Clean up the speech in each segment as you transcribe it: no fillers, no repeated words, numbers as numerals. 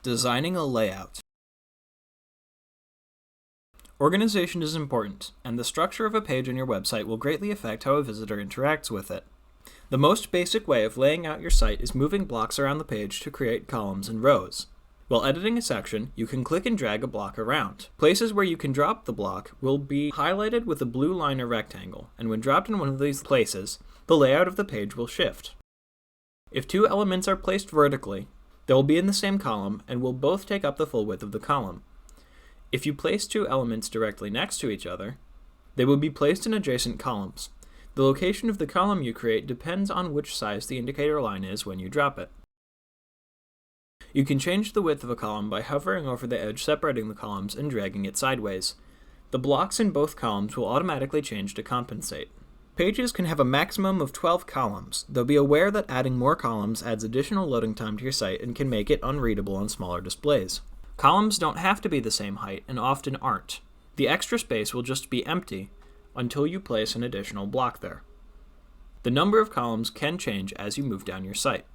Designing a layout. Organization is important, and the structure of a page on your website will greatly affect how a visitor interacts with it. The most basic way of laying out your site is moving blocks around the page to create columns and rows. While editing a section, you can click and drag a block around. Places where you can drop the block will be highlighted with a blue line or rectangle, and when dropped in one of these places, the layout of the page will shift. If two elements are placed vertically, they will be in the same column and will both take up the full width of the column. If you place two elements directly next to each other, they will be placed in adjacent columns. The location of the column you create depends on which size the indicator line is when you drop it. You can change the width of a column by hovering over the edge separating the columns and dragging it sideways. The blocks in both columns will automatically change to compensate. Pages can have a maximum of 12 columns, though be aware that adding more columns adds additional loading time to your site and can make it unreadable on smaller displays. Columns don't have to be the same height and often aren't. The extra space will just be empty until you place an additional block there. The number of columns can change as you move down your site.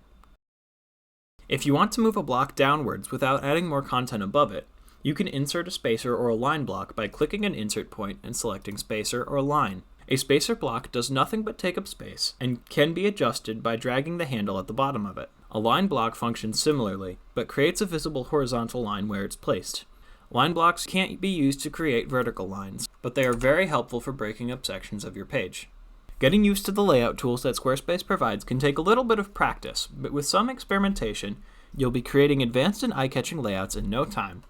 If you want to move a block downwards without adding more content above it, you can insert a spacer or a line block by clicking an insert point and selecting spacer or line. A spacer block does nothing but take up space and can be adjusted by dragging the handle at the bottom of it. A line block functions similarly, but creates a visible horizontal line where it's placed. Line blocks can't be used to create vertical lines, but they are very helpful for breaking up sections of your page. Getting used to the layout tools that Squarespace provides can take a little bit of practice, but with some experimentation, you'll be creating advanced and eye-catching layouts in no time.